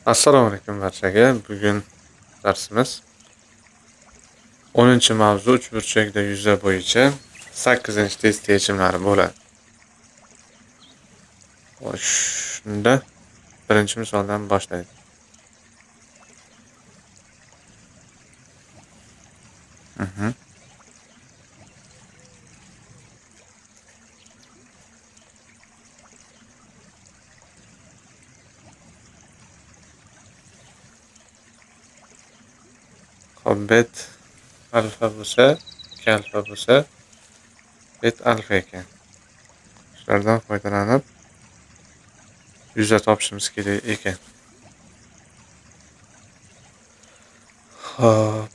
Assalomu alaykum barchaga. Bugun darsimiz 10-mavzu uchburchakda yuza bo'yicha 8-test yechimlari bo'ladi. Shunda birinchi misoldan boshlaydi. Hop, bet alfa bo'lsa, 2 alfa bo'lsa, bet alfa ekan. Shulardan foydalanib yuza topishimiz kerak ekan. Hop.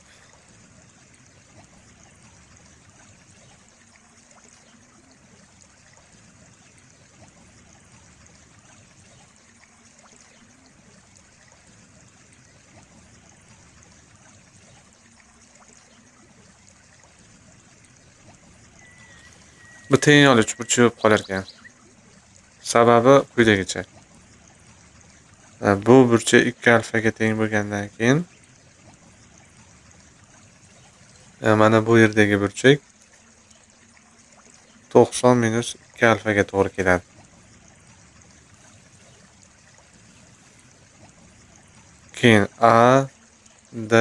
Bu teng uchburchak bo'lib qolar ekan. Sababi quyidagicha. Bu burchak 2 alfaga teng bo'lgandan keyin mana bu yerdagi burchak 90 minus 2 alfaga to'g'ri keladi. Keyin A, D,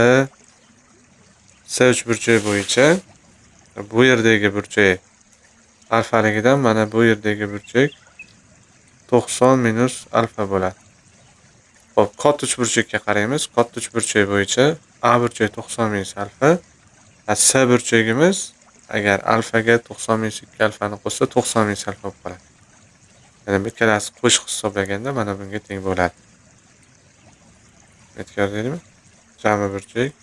S uchburchak bo'yicha bu yerdagi burchak alfaligidan mana bu yerdagi burchak 90 minus alfa bo'ladi. Xo'p, katta uchburchakka qaraymiz. Katta uchburchak bo'yicha A burchak 90 minus alfa, S burchagimiz agar alfaga 90 minus 2 alfani qo'shsa 90 minus alfa bo'lib qoladi. Ya'ni bu ikkalasi qo'shib hisoblaganda mana bunga teng bo'ladi. Aytganlaringmi? Jami burchak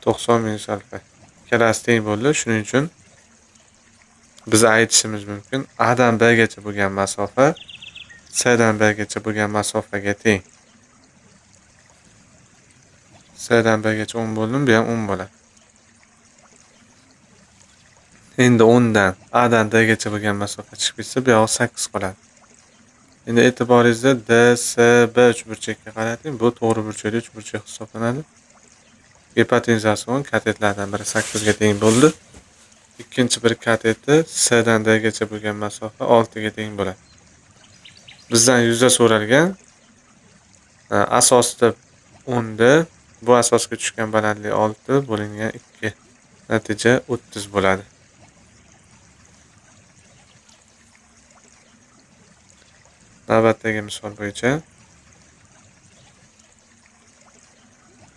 90 minus alfa. Ikkalasi teng bo'ldi. Shuning uchun biz aytishimiz mumkin. A dan B gacha bo'lgan masofa C dan B gacha bo'lgan masofaga teng. C dan B gacha 10 bo'ldim, bu ham 10 bo'ladi. Endi 10 dan A dan D gacha bo'lgan masofa chiqib ketsa, bu yoq 8 qoladi. Endi e'tiboringizda D, C, B uchburchakka qarating. Bu to'g'ri burchakli uchburchak hisoblanadi. Gipotenzasi 10, katetlardan biri 8 ga teng bo'ldi. Ikkinchi bir kateti C dan D gacha bo'lgan masofa 6 ga teng bo'ladi. Bizdan yuza so'ralgan asosda 10 da bu asosga tushgan balandlik 6 bo'lingan 2. Natija 30 bo'ladi. Navbatdagi misol bo'yicha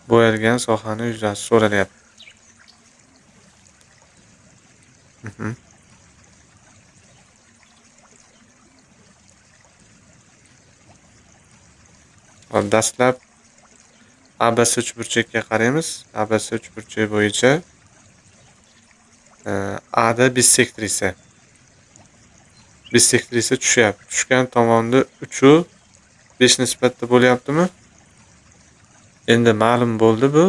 bo'yalgan sohani yuzasi so'ralyapti. Dastlab ABC uchburchakka qaraymiz. ABC uchburchak bo'yicha A da bissektrisa. Bissektrisa tushyapti. Tushgan tomonni 3u 5 nisbatda bo'lyaptimi? Endi ma'lum bo'ldi bu.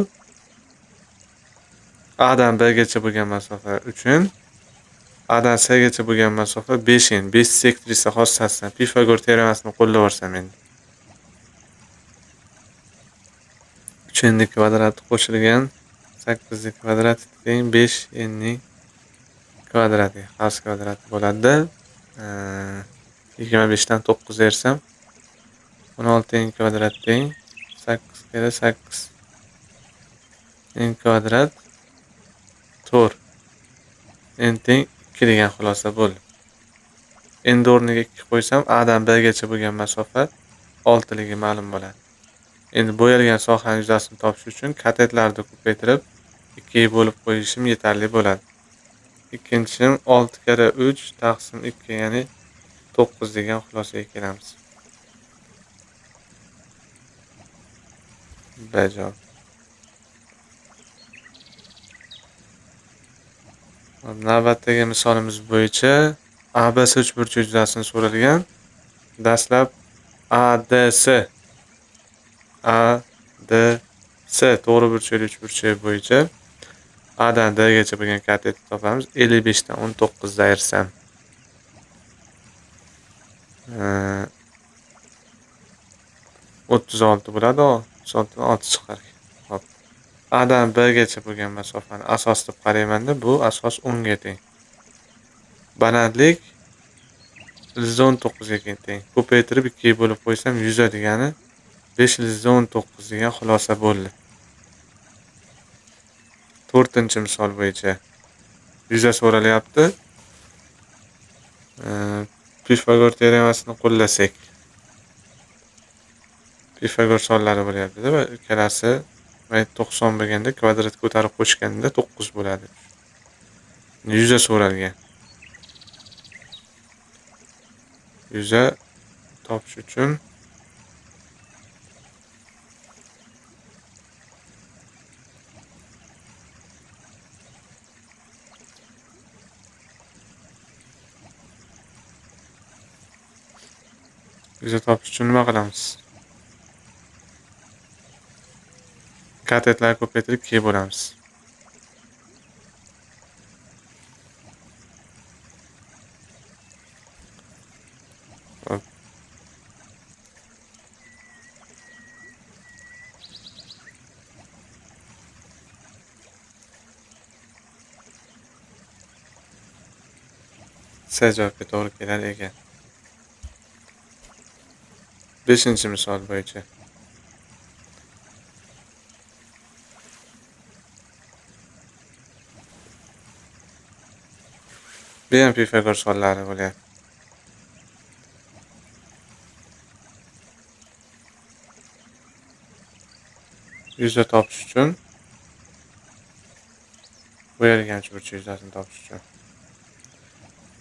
A dan B gacha bo'lgan masofa 3 A dan C gacha bo'lgan masofa 5 Bissektrisa xossasidan Pifagor teoremasini qo'llaversam endi. 3 ning kvadrati qo'shilgan 8 ning kvadrati teng 5 ning kvadrati. Xavs kvadrati bo'ladi. 25 dan 9 bersam 16 ning kvadrati teng 8 kere 8 ning kvadrat 4 n teng 2 degan xulosa bo'ldi. Endi o'rniga 2 qo'ysam A dan B gacha bo'lgan masofa 6 ligi ma'lum bo'ladi. Endi bo'yalgan sohaning yuzasini topish uchun katetlarni ko'paytirib 2 ga bo'lib qo'yishim yetarli bo'ladi. Ikkinchim 6 kere 3 taqsim 2 ya'ni 9 degan xulosaga kelamiz. B javob. Navbatdagi misolimiz bo'yicha ABC uchburchak yuzasini so'ralgan. Dastlab ADC to'g'ri burchakli uchburchak bo'yicha A dan D gacha bo'lgan katetni topamiz. 55 dan 19 ayrsam 16 36 bo'ladi. 36 dan 6 chiqar. Hop. A dan B gacha bo'lgan masofani asos deb qarayman-da, bu asos 10 ga teng. Balandlik 119 ga teng. Ko'paytirib 2 ga bo'lib qo'ysam 100 degani 519 degan xulosa bo'ldi. 4-misol bo'yicha 100 so'ralyapti. Pifagor teoremasini qo'llasak. Pifagor sonlari bo'lyapti-da va ikkalasi 90 bo'lganda kvadratga ko'tarib qo'shganda 9 bo'ladi. 100 so'ralgan. 100 topish uchun nima qilamiz? Katetlarni ko'paytirib 2 ga bo'lamiz. C javobga to'g'ri kelar ekan. 5-misol bo'yicha. Bu ham Pifagor sonlari bo'lyapti. Yuzda topish uchun bu yerga burch yuzasini topish uchun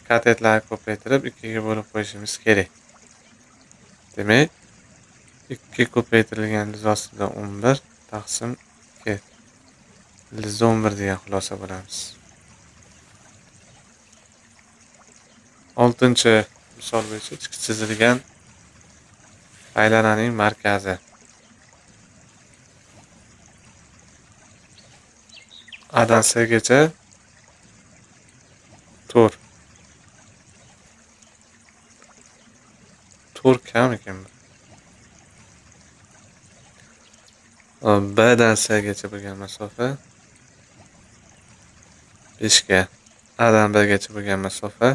katetlarni ko'paytirib 2 ga bo'lib qo'yishimiz kerak. Demak, 2 ko'paytirilgan liz ostida 11 taqsim 2 liz 11 degan xulosa bo'lamiz. 6-misol bo'yicha ichki chizilgan aylananing markazi. A dan C gacha to'r. To'r kam ekan bu. B dan C gacha bo'lgan masofa 5 ga. A dan B gacha bo'lgan masofa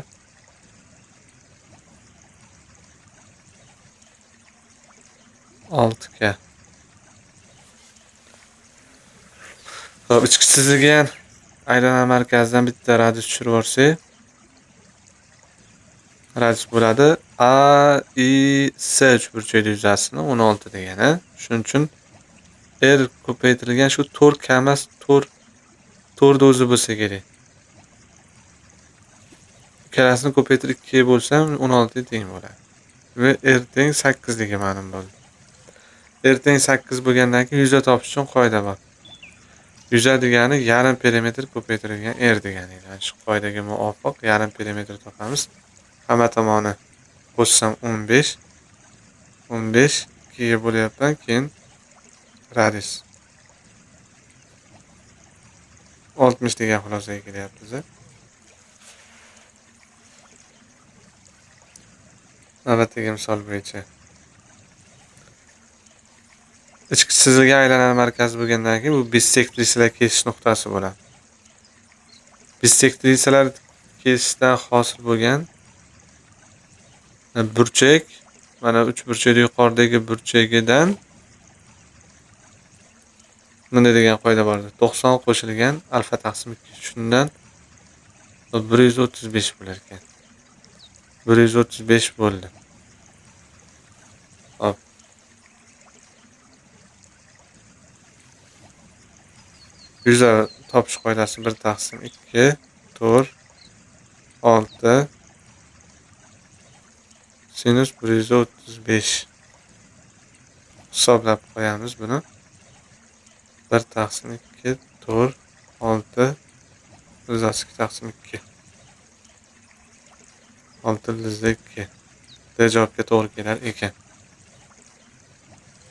6 ga. Hop, ichki chizilgan aylana markazidan bitta radius tushirib olsak, radius bo'ladi A, I, C uchburchak yuzasini 16 degani. Shuning uchun R ko'paytirilgan shu to'r kamas to'rda o'zi bo'lsa kerak. Ikkalasini ko'paytirib 2 ga bo'lsam 16 ga teng bo'ladi. Va R teng 8 degan ma'lum bo'ldi. R teng 8 bo'lgandan keyin 100 topish uchun qoida bor. 100 degani yarim perimetr ko'paytirilgan R degani. Ya'ni shu qoidaga muvofiq yarim perimetr topamiz. Hamma tomoni qo'shsam 15. 15 2 ga bo'lyapman, keyin radius 60 degan xulosaga kelyapmiz. Navbatdagi misol bo'yicha ichki chizilgan aylana markazi bo'lgandan keyin bu bissektrisalar kesish nuqtasi bo'ladi. Bissektrisalar kesishdan hosil bo'lgan burchak, mana 3 burchakli yuqoridagi burchagidan bunday degan qoida bor. 90 qo'shilgan alfa taqsim 2. Shundan 135 bo'lar ekan. 135 bo'ldi. Hop. Yuza topish qoidasi 1 taqsim 2 4 6 sinus 135 hisoblab qo'yamiz buni. 1 taqsim 2 4 6 yuzasi 2 taqsim 2 6 lizda 2 D javobga to'g'ri kelar ekan.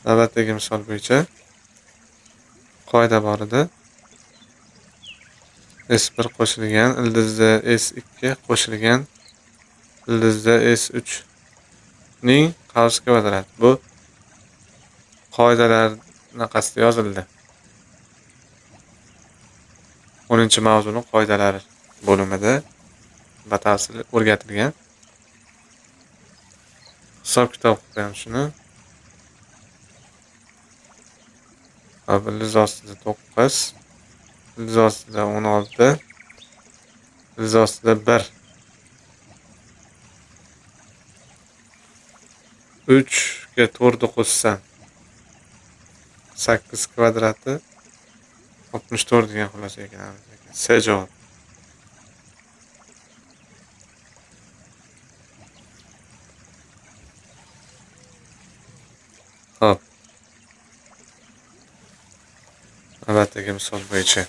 Navbatdagi misol bo'yicha qoida bor edi. S1 qo'shilgan ildizda S2 qo'shilgan ildizda S3 ning qavs kvadrati. Bu qoidalar naqasida yozildi. 10-mavzuning qoidalari bo'limida batafsil o'rgatilgan. Hisob-kitob qilgan shuni. Ildiz ostida 9, ildiz ostida 16, ildiz ostida 1. 3 ga 4 qo'shsam 8 kvadrati 64 degan xulosaga kelamiz. C javob. Xo'p. Navbatdagi misol bo'yicha.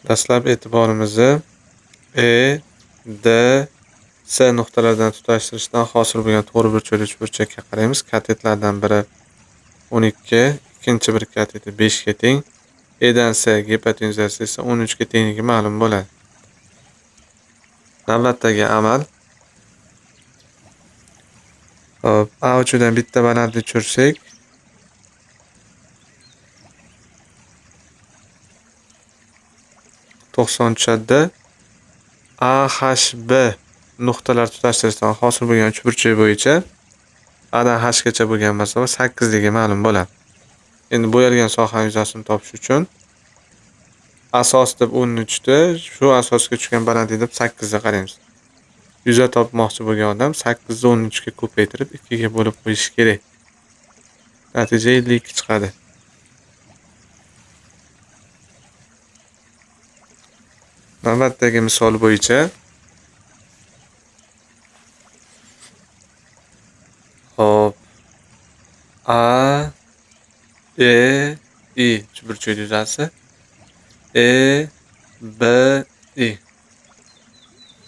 Dastlab e'tiborimizni E, D, C nuqtalaridan tutashtirishdan hosil bo'lgan to'g'ri burchakli uchburchakka qaraymiz. Katetlardan biri 12, ikkinchi bir kateti 5 ga teng. E dan C gipotenzasi esa 13 ga tengligi ma'lum bo'ladi. Navbatdagi amal. Hop, A uchidan bitta balandlik tushirsak, to'qson tushadi. A, H, B nuqtalar tutashtirishdan hosil bo'lgan uchburchak bo'yicha A dan H gacha bo'lgan masofa 8 ligi ma'lum bo'ladi. Endi bo'yalgan soha yuzasini topish uchun asos deb 13 da, shu asosga tushgan balandlik deb 8 ga qaraymiz. Yuza topmoqchi bo'lgan odam 8 ni 13 ga ko'paytirib 2 ga bo'lib qo'yishi kerak. Natija 52 chiqadi. Navbatdagi misol bo'yicha hop, A, E, I uchburchak yuzasi, E, B, I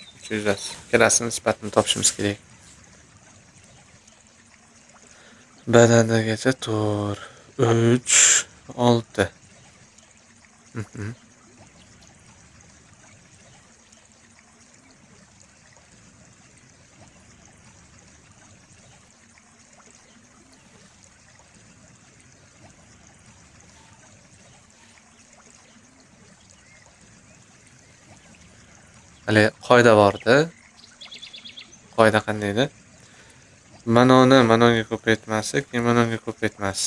uchburchak yuzasi. Ikkalasining nisbatini topishimiz kerak. Balandligicha 4, 3, 6. Hali qoida bor-da. Qoida qanday edi? Manoni ko'paytmaslik, manoni ko'paytmas.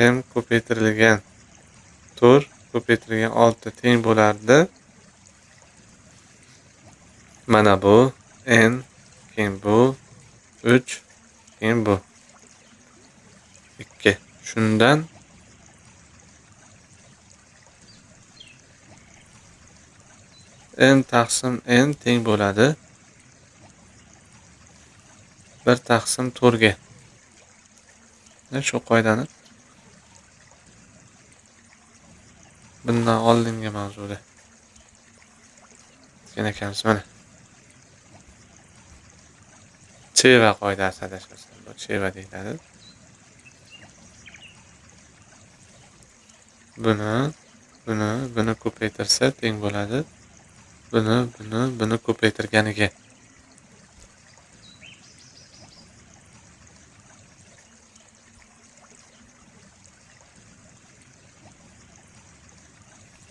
M ko'paytirilgan 4 ko'paytirilgan 6 teng bo'lardi. Mana bu n, keyin bu 3, keyin bu 2. Shundan n taqsim n teng bo'ladi 1 taqsim 4 ga. Shu qoidani bundan oldingi mavzuda aytgan ekanmiz mana. Cheva qoidasi adashmasam, bu cheva deyiladi. Buni ko'paytirsa teng bo'ladi. Buni ko'paytirganiga.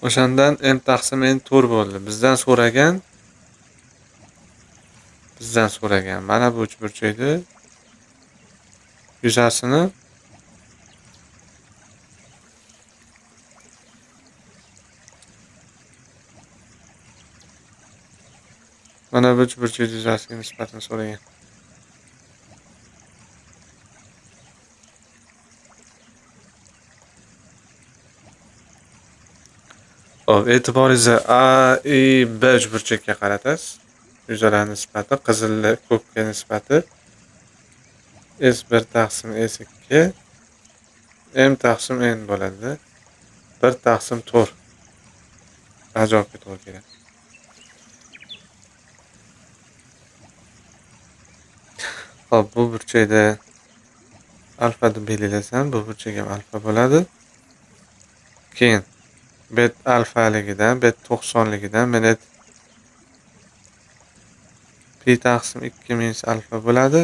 O'shandan m taqsim n 4 bo'ldi. Bizdan so'ragan mana bu uchburchakni yuzasini mana bu uchburchak yuzasiga nisbatini so'ragan. Hop, e'tiboringizni A, I, B uchburchakka qaratasiz. Yuzalar nisbati, qizilli ko'kka nisbati S1 taqsim S2 m taqsim n bo'ladi. 1 taqsim 4. Javobga to'g'ri keladi. Hop, bu burchakda alfa deb belgilasam, bu burchak ham alfa bo'ladi. Keyin bet alfaligidan, bet 90ligidan men pi taqsim 2 minus alfa bo'ladi.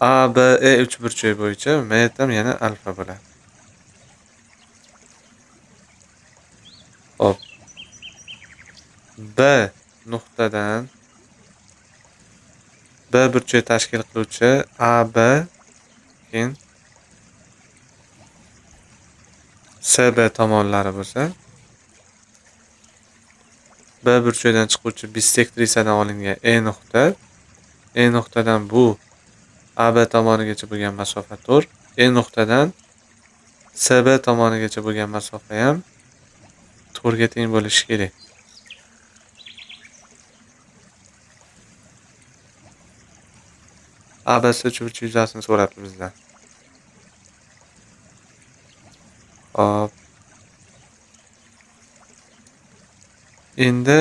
A, B, E uchburchak bo'yicha M ham yana alfa bo'ladi. Xo'p. B nuqtadan B burchak tashkil qiluvchi AB keyin CB tomonlari bo'lsa, B burchakdan chiquvchi bissektrisadan olingan E nuqtadan bu AB tomonigacha bo'lgan masofa 4, E nuqtadan CB tomonigacha bo'lgan masofa ham 4 ga teng bo'lishi kerak. ABC uchburchak yuzasini so'rabdi bizdan. Hop. Endi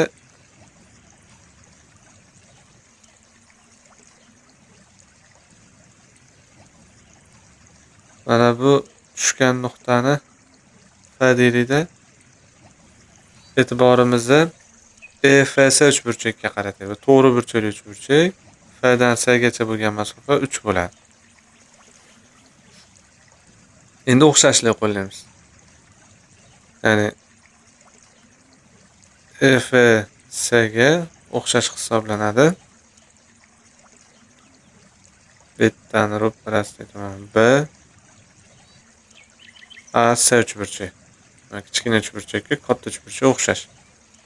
mana bu tushgan nuqtani F deylik-da. E'tiborimizni EFS uchburchakka qarataylik. To'g'ri burchakli uchburchak. F dan C gacha bo'lgan masofa 3 bo'ladi. Endi o'xshashlik qo'llaymiz. Ya'ni EFS ga o'xshash hisoblanadi. Bittadan ro'parasida B A C uchburchak. Kichkina uchburchakka katta uchburchak o'xshash.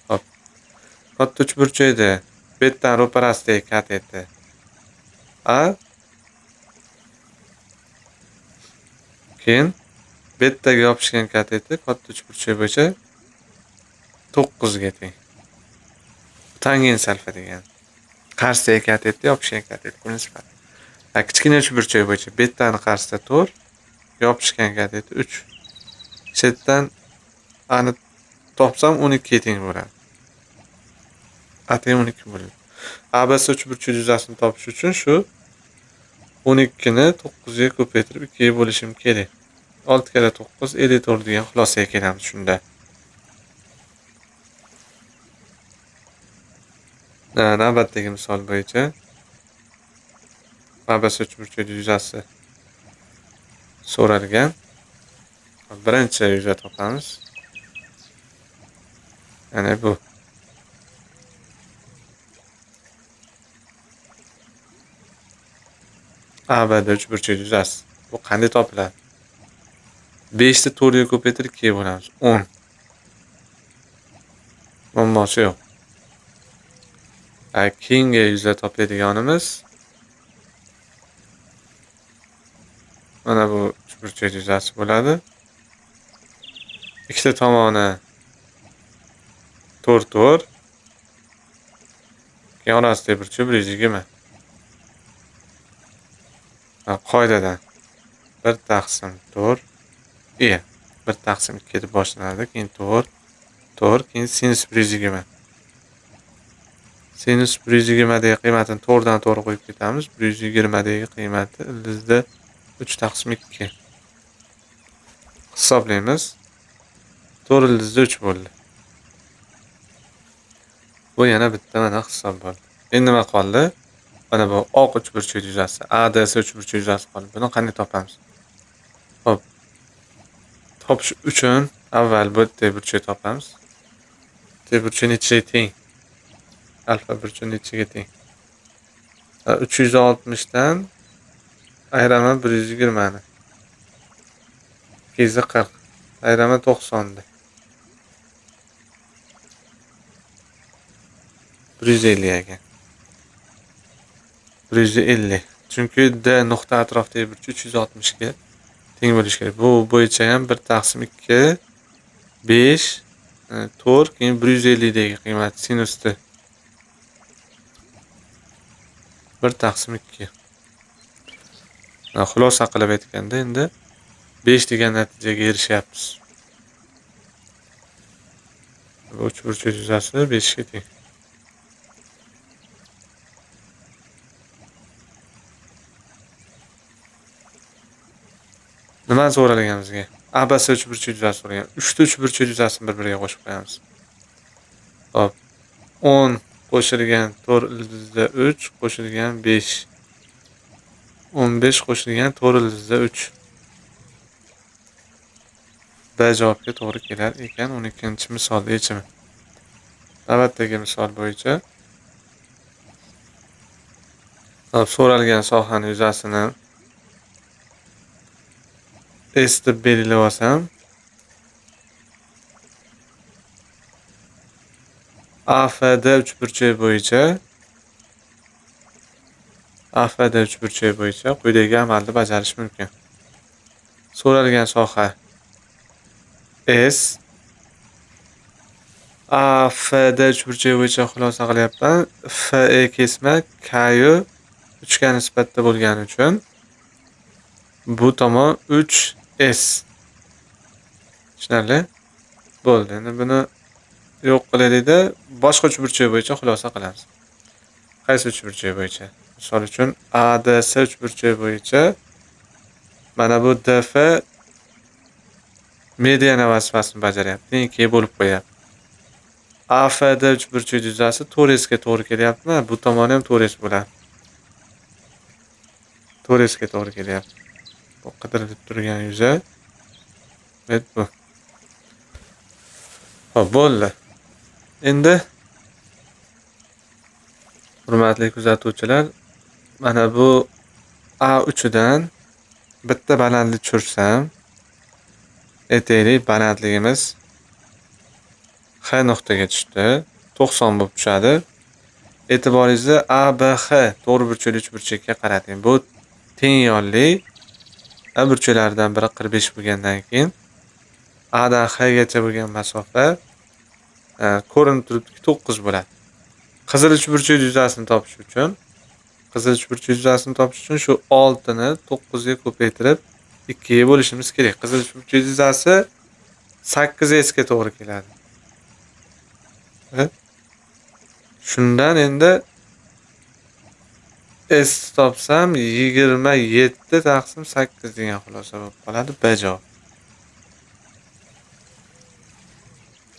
Hop. Katta uchburchakda bittadan ro'parasidagi kateter A keyin bettaga yopishgan kateter katta uchburchak bo'yicha 9 ga teng. Tangensal alfa degani. Qarshidagi kateter yopishgan kateter nisbatan. Kichkina uchburchak bo'yicha bettani qarshisida 4, yopishgan kateter 3. Chetdan ani topsam 12 ga teng bo'ladi. A teng 12 bo'ladi. ABC uchburchak yuzasini topish uchun shu 12 ni 9 ga ko'paytirib 2 ga bo'lishim kerak. 6 kere 9 54 degan xulosaga kelamiz shunda. Navbatdagi misol bo'yicha ABC uchburchak yuzasi so'ralgan. Birinchi yuza topamiz. Ya'ni bu. ABD uchburchak yuzasi. Bu qanday topiladi? 5 ni 4 ga ko'paytirib 2 ga bo'lamiz. 10. Muammosi yo'q. Keyingi yuza topadiganimiz mana bu uchburchak yuzasi bo'ladi. Ikkita tomoni 4. Keyin orasidagi burchak 120. Qoidadan 1 taqsim 4 1 taqsim 2 deb boshlanadi. Keyin 4 keyin sinus 120. Sinus 120 dagi qiymatini 4 dan to'g'ri qo'yib ketamiz. 120 dagi qiymati ildizda 3 taqsim 2. Hisoblaymiz. 4 ildizda 3 bo'ldi. Bu yana bitta mana hisob bo'ldi. Endi nima qoldi? Mana bu oq uchburchak yuzasi, ADS uchburchak yuzasi qoldi. Buni qanday topamiz? Xo'p. Topish uchun avval bu burchak topamiz. Burchak nechaga teng? Alfa burchak nechaga teng? 360 dan ayiraman 120 ni. 240. Ayiraman 90 ni. 150 ekan. 150. Chunki D nuqta atrofidagi burchak 360 ga teng bo'lishi kerak. Bu bo'yicha ham 1 taqsim 2 5 4 keyin 150 dagi qiymat sinusda 1 taqsim 2. Xulosa qilib aytganda endi 5 degan natijaga erishyapmiz. Bu uchburchak yuzasi 5 ga teng. Nima so'ralgan bizga? ABC uchburchak yuzasi so'ralgan. 3 ta uchburchak yuzasini bir-biriga qo'shib qo'yamiz. Hop. 10 qo'shilgan 4 ildizda 3 qo'shilgan 5. 15 qo'shilgan 4 ildizda 3. B javobga to'g'ri kelar ekan 12-misol yechimi. Navbatdagi misol bo'yicha so'ralgan sohaning yuzasini S deb belgilab olsam, AFD uchburchak bo'yicha quyidagi amalni bajarish mumkin. So'ralgan soha S, AFD uchburchak bo'yicha xulosa qilyapman. FE kesma K'yu 3 ga nisbatda bo'lgani uchun bu tomon 3S. Tushunarli? Bo'ldi. Endi buni yo'q qilaylik-da, boshqa uchburchak bo'yicha xulosa qilamiz. Qaysi uchburchak bo'yicha? Misol uchun ADS uchburchak bo'yicha mana bu DF mediana vazifasini bajaryapti, tenglik bo'lib qo'yapti. AFD uchburchak yuzasi 4S ga to'g'ri kelyapti. Bu tomoni ham 4S bo'ladi. 4S ga to'g'ri kelyapti. Bu qidirilib turgan yuza bu. Xo'p, bo'ldi. Endi hurmatli kuzatuvchilar, mana bu A3 dan bitta balandlik tushirsam, aytaylik balandligimiz H nuqtaga tushdi. 90 bo'lib tushadi. E'tiboringizni ABH to'g'ri burchakli uchburchakka qarating. Bu teng yonli burchaklaridan biri 45 bo'lgandan keyin A dan H gacha bo'lgan masofa ko'rinib turibdiki 9 bo'ladi. Qizil uchburchak yuzasini topish uchun shu 6 ni 9 ga ko'paytirib 2 ga bo'lishimiz kerak. Qizil uchburchak yuzasi 8S ga to'g'ri keladi. Shundan endi S topsam 27 taqsim 8 degan xulosa bo'lib qoladi. B javob.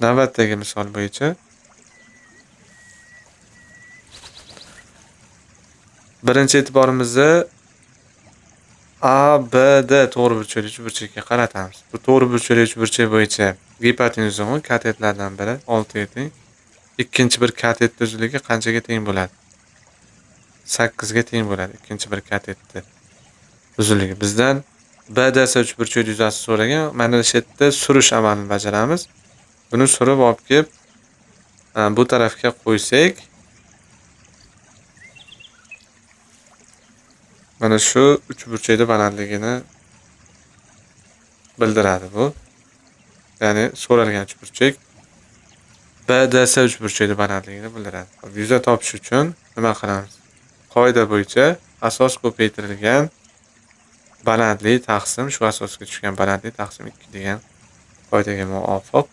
Navbatdagi misol bo'yicha birinchi e'tiborimizni ABD to'g'ri burchakli uchburchakka qaratamiz. Bu to'g'ri burchakli uchburchak bo'yicha gipotenuzning katetlardan biri 6 ga teng. Ikkinchi bir katetning uzunligi qanchaga teng bo'ladi? 8 ga teng bo'ladi. Ikkinchi bir katetning uzunligi. Bizdan BDS uchburchak yuzasi so'ragan. Mana shu yerda surish amalini bajaramiz. Buni surib olib kelib bu tarafga qo'ysak, mana shu uchburchakning balandligini bildiradi bu. Ya'ni so'ralgan uchburchak BDS uchburchakning balandligini bildiradi. Yuza topish uchun nima qilamiz? Qoida bo'yicha asos ko'paytirilgan balandlik taqsim shu asosga tushgan balandlik taqsim 2 degan qoidaga muvofiq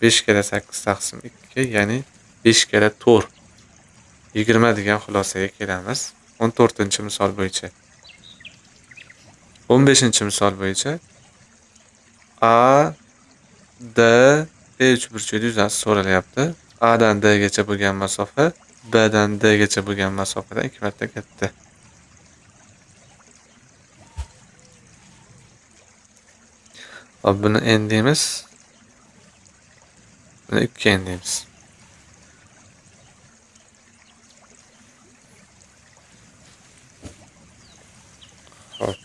5 kere 8 taqsim 2, ya'ni 5 kere 4 20 degan xulosaga kelamiz. 14-misol bo'yicha. 15-misol bo'yicha A D E uchburchak yuzasi so'ralyapti. A dan D gacha bo'lgan masofa B dan D gacha bo'lgan masofadan 2 marta katta. Hop, buni n deymiz. Buni 2n deymiz. Hop.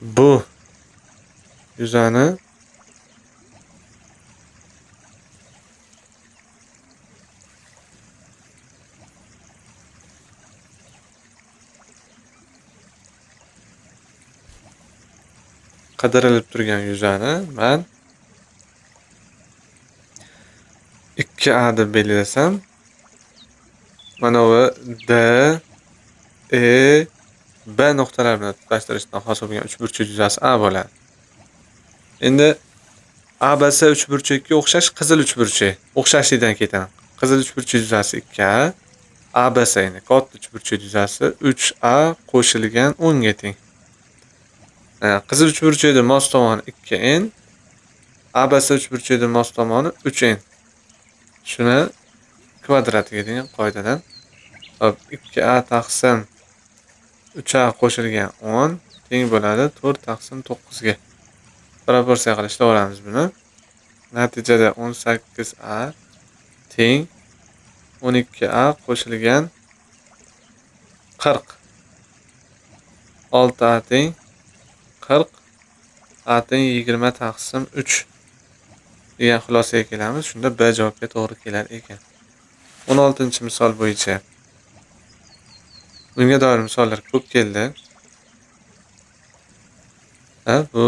Bu yuzani qidirilib turgan yuzani men 2A deb belgilasam, mana bu D, E, B nuqtalar bilan tutashtirishdan hosil bo'lgan uchburchak yuzasi A bo'ladi. Endi ABC uchburchakka o'xshash qizil uchburchak. O'xshashlikdan ketaman. Qizil uchburchak yuzasi 2A, ABC ni katta uchburchak yuzasi 3A qo'shilgan 10 ga teng. Qizil uchburchakning mos tomoni 2n, ABS uchburchakning mos tomoni 3n. Shuni kvadratiga degan qoidadan. Hop, 2a taqsim 3a qo'shilgan 10 teng bo'ladi 4 taqsim 9 ga. Proporsiya qilib ishlayveramiz buni. Natijada 18a teng 12a qo'shilgan 40. 6a teng 40. A teng 20 taqsim 3 degan xulosaga kelamiz. Shunda B javobga to'g'ri kelar ekan. 16-misol bo'yicha bunga doir misollar ko'p keldi. Bu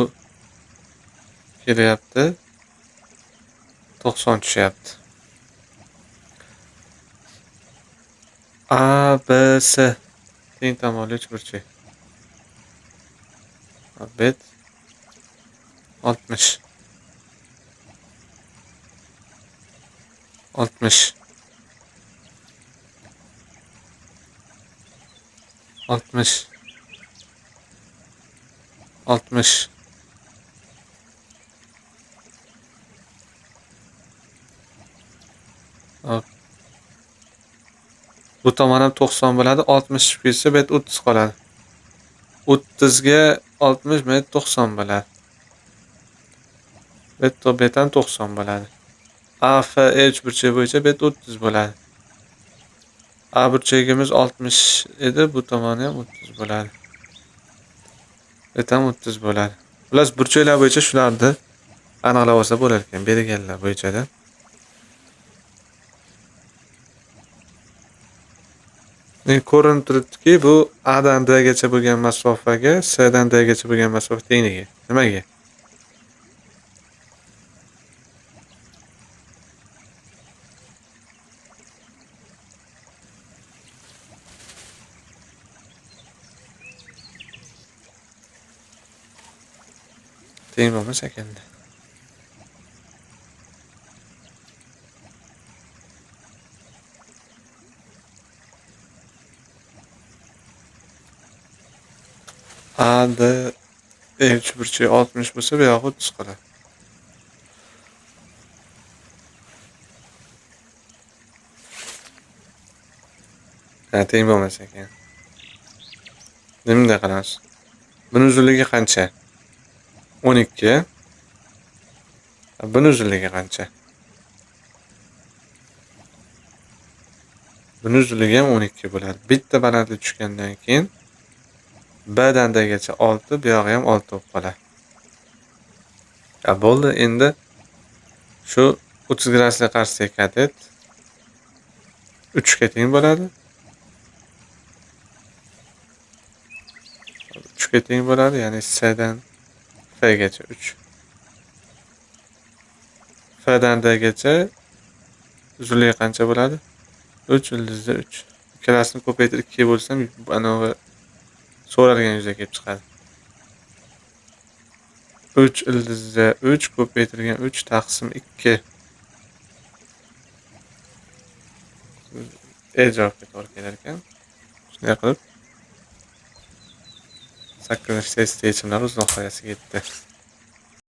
kelyapti 90 tushyapti. A, B, S teng tomonli uchburchak. Bet 60 60 60 60 Hop. Bu tomon ham 90 bo'ladi. 60 tushib ketsa, bet 30 qoladi. 30 ga 60 bet 90 bo'ladi. Bet ham 90 bo'ladi. A, F, E uchburchak bo'yicha bet 30 bo'ladi. A burchagimiz 60 edi, bu tomoni ham 30 bo'ladi. Bet ham 30 bo'ladi. Xullas burchaklar bo'yicha shularni aniqlab olsa bo'lar ekan, berilganlar bo'yicha-da. Ko'rinib turibdiki, bu A dan D gacha bo'lgan masofaga C dan D gacha bo'lgan masofa tengligi. Nimaga? Teng bo'lmas ekanda. A, D, E uchburchak 60 bo'lsa, bu yoq 30 qoladi. Teng bo'lmas ekan. Bunday qilamiz. Buning uzunligi qancha? 12. Buning uzunligi qancha? Buning uzunligi ham 12 bo'ladi. Bitta balandlik tushgandan keyin B dan D gacha 6, bu yog'i ham 6 bo'lib qoladi. Bo'ldi, endi shu 30 gradusga qarshi katet 3 ga teng bo'ladi. 3 ga teng bo'ladi, ya'ni C dan F gacha 3. F dan D gacha uzunligi qancha bo'ladi? 3 ildizda 3. Ikkalasini ko'paytirib 2 bo'lsam, anavi so'ralgan yuzaga kelib chiqadi. 3 ildizda 3 ko'paytirgan 3 taqsim 2. Javobga to'g'ri kelar ekan. Shunday qilib 8-test yechimlari o'z nihoyasiga yetdi.